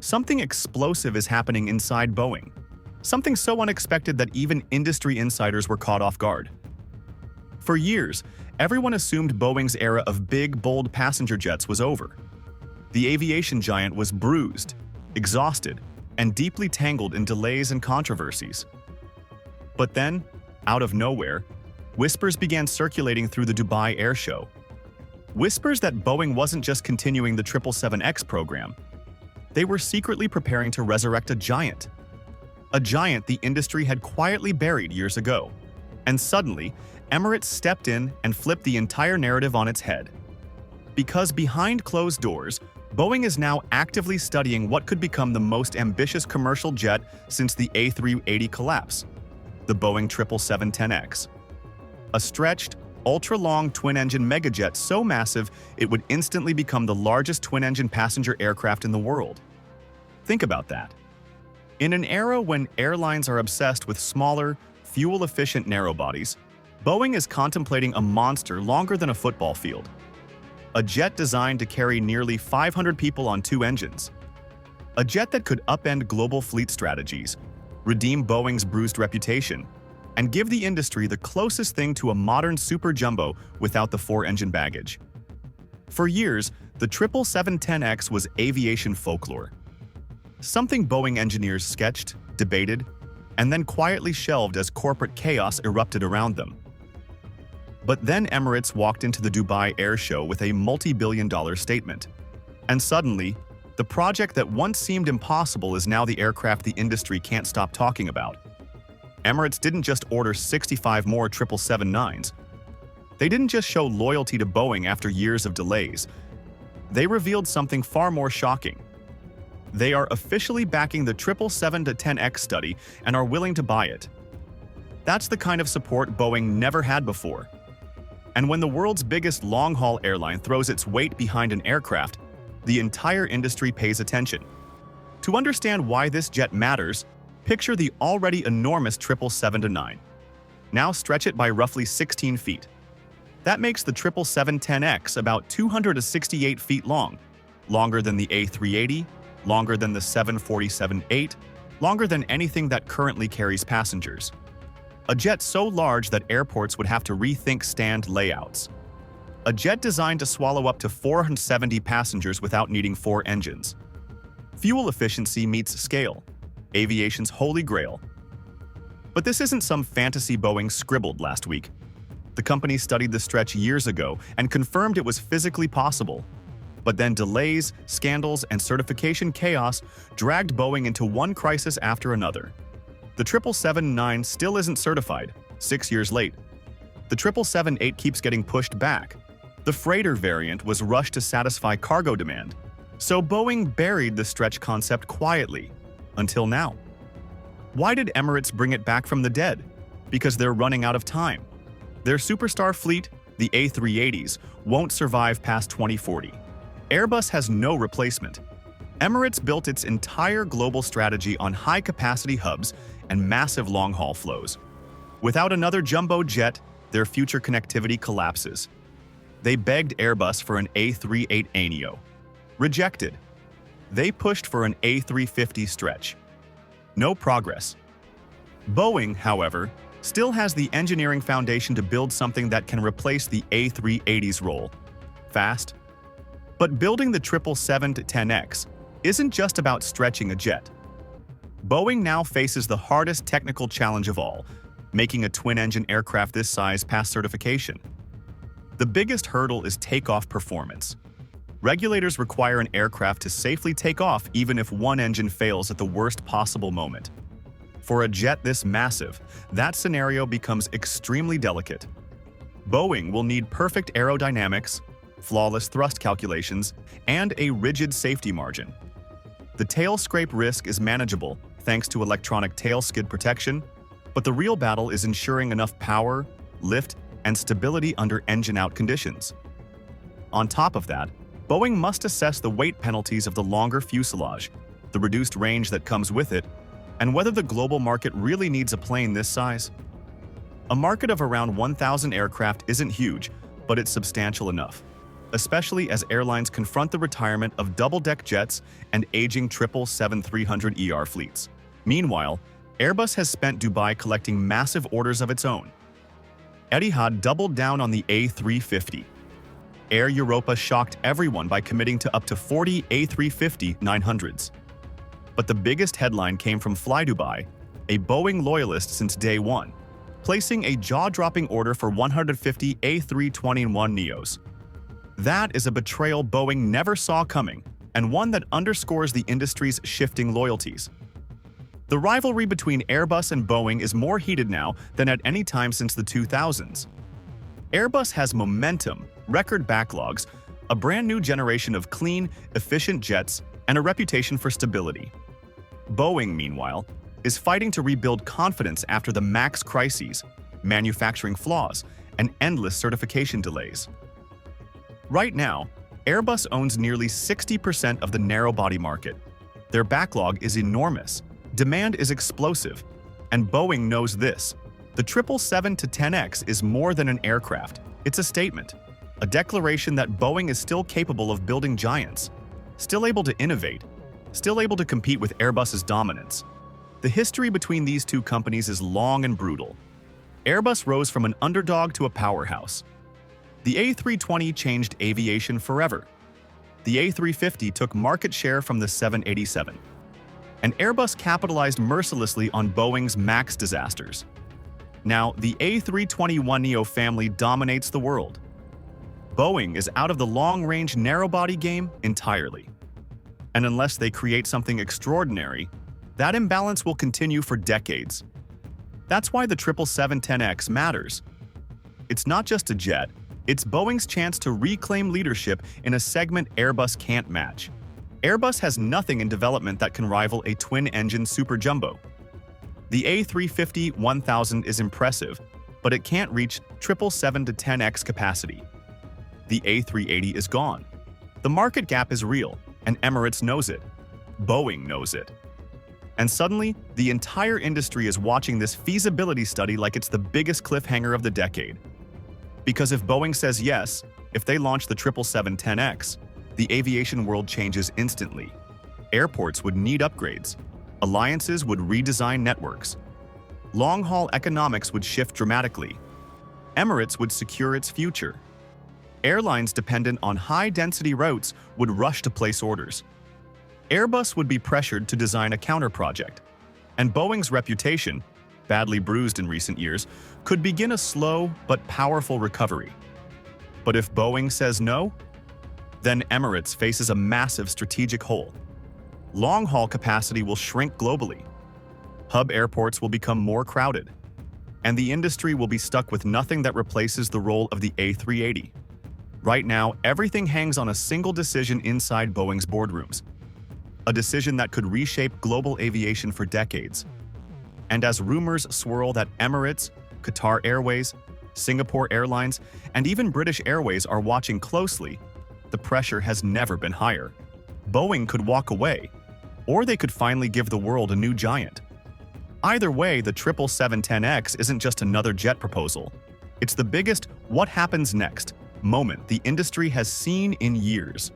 Something explosive is happening inside Boeing. Something so unexpected that even industry insiders were caught off guard. For years, everyone assumed Boeing's era of big, bold passenger jets was over. The aviation giant was bruised, exhausted, and deeply tangled in delays and controversies. But then, out of nowhere, whispers began circulating through the Dubai Air Show. Whispers that Boeing wasn't just continuing the 777X program. They were secretly preparing to resurrect a giant the industry had quietly buried years ago. And suddenly, Emirates stepped in and flipped the entire narrative on its head. Because behind closed doors, Boeing is now actively studying what could become the most ambitious commercial jet since the A380 collapse, the Boeing 777-10X. A stretched, ultra-long twin-engine megajet so massive it would instantly become the largest twin-engine passenger aircraft in the world. Think about that. In an era when airlines are obsessed with smaller, fuel-efficient narrow-bodies, Boeing is contemplating a monster longer than a football field. A jet designed to carry nearly 500 people on 2 engines. A jet that could upend global fleet strategies, redeem Boeing's bruised reputation, and give the industry the closest thing to a modern super jumbo without the 4-engine baggage. For years, the 777-10X was aviation folklore. Something Boeing engineers sketched, debated, and then quietly shelved as corporate chaos erupted around them. But then Emirates walked into the Dubai Air Show with a multi-billion-dollar statement. And suddenly, the project that once seemed impossible is now the aircraft the industry can't stop talking about. Emirates didn't just order 65 more 777-9s. They didn't just show loyalty to Boeing after years of delays. They revealed something far more shocking. They are officially backing the 777-10X study and are willing to buy it. That's the kind of support Boeing never had before. And when the world's biggest long-haul airline throws its weight behind an aircraft, the entire industry pays attention. To understand why this jet matters, picture the already enormous 777-9. Now stretch it by roughly 16 feet. That makes the 777-10X about 268 feet long, longer than the A380, longer than the 747-8, longer than anything that currently carries passengers. A jet so large that airports would have to rethink stand layouts. A jet designed to swallow up to 470 passengers without needing 4 engines. Fuel efficiency meets scale, aviation's holy grail. But this isn't some fantasy Boeing scribbled last week. The company studied the stretch years ago and confirmed it was physically possible. But then delays, scandals, and certification chaos dragged Boeing into one crisis after another. The 777-9 still isn't certified, 6 years late. The 777-8 keeps getting pushed back. The freighter variant was rushed to satisfy cargo demand. So Boeing buried the stretch concept quietly, until now. Why did Emirates bring it back from the dead? Because they're running out of time. Their superstar fleet, the A380s, won't survive past 2040. Airbus has no replacement. Emirates built its entire global strategy on high-capacity hubs and massive long-haul flows. Without another jumbo jet, their future connectivity collapses. They begged Airbus for an A380neo. Rejected. They pushed for an A350 stretch. No progress. Boeing, however, still has the engineering foundation to build something that can replace the A380's role. Fast. But building the 777-10X isn't just about stretching a jet. Boeing now faces the hardest technical challenge of all, making a twin-engine aircraft this size pass certification. The biggest hurdle is takeoff performance. Regulators require an aircraft to safely take off even if one engine fails at the worst possible moment. For a jet this massive, that scenario becomes extremely delicate. Boeing will need perfect aerodynamics, flawless thrust calculations, and a rigid safety margin. The tail scrape risk is manageable thanks to electronic tail skid protection, but the real battle is ensuring enough power, lift, and stability under engine-out conditions. On top of that, Boeing must assess the weight penalties of the longer fuselage, the reduced range that comes with it, and whether the global market really needs a plane this size. A market of around 1,000 aircraft isn't huge, but it's substantial enough. especially as airlines confront the retirement of double-deck jets and aging 777-300ER fleets. Meanwhile, Airbus has spent Dubai collecting massive orders of its own. Etihad doubled down on the A350. Air Europa shocked everyone by committing to up to 40 A350-900s. But the biggest headline came from flydubai, a Boeing loyalist since day one, placing a jaw-dropping order for 150 A321neos. That is a betrayal Boeing never saw coming, and one that underscores the industry's shifting loyalties. The rivalry between Airbus and Boeing is more heated now than at any time since the 2000s. Airbus has momentum, record backlogs, a brand new generation of clean, efficient jets, and a reputation for stability. Boeing, meanwhile, is fighting to rebuild confidence after the MAX crises, manufacturing flaws, and endless certification delays. Right now, Airbus owns nearly 60% of the narrow-body market. Their backlog is enormous, demand is explosive, and Boeing knows this. The 777-10X is more than an aircraft, it's a statement, a declaration that Boeing is still capable of building giants, still able to innovate, still able to compete with Airbus's dominance. The history between these two companies is long and brutal. Airbus rose from an underdog to a powerhouse. The A320 changed aviation forever. The A350 took market share from the 787. And Airbus capitalized mercilessly on Boeing's MAX disasters. Now, the A321neo family dominates the world. Boeing is out of the long-range narrow-body game entirely. And unless they create something extraordinary, that imbalance will continue for decades. That's why the 777-10X matters. It's not just a jet, it's Boeing's chance to reclaim leadership in a segment Airbus can't match. Airbus has nothing in development that can rival a twin-engine super jumbo. The A350-1000 is impressive, but it can't reach 777-10X capacity. The A380 is gone. The market gap is real, and Emirates knows it. Boeing knows it. And suddenly, the entire industry is watching this feasibility study like it's the biggest cliffhanger of the decade. Because if Boeing says yes, if they launch the 777-10X, the aviation world changes instantly. Airports would need upgrades. Alliances would redesign networks. Long-haul economics would shift dramatically. Emirates would secure its future. Airlines dependent on high-density routes would rush to place orders. Airbus would be pressured to design a counter-project. And Boeing's reputation, badly bruised in recent years, could begin a slow but powerful recovery. But if Boeing says no, then Emirates faces a massive strategic hole. Long-haul capacity will shrink globally. Hub airports will become more crowded. And the industry will be stuck with nothing that replaces the role of the A380. Right now, everything hangs on a single decision inside Boeing's boardrooms. A decision that could reshape global aviation for decades. And as rumors swirl that Emirates, Qatar Airways, Singapore Airlines, and even British Airways are watching closely, the pressure has never been higher. Boeing could walk away, or they could finally give the world a new giant. Either way, the 777-10X isn't just another jet proposal. It's the biggest "what happens next" moment the industry has seen in years.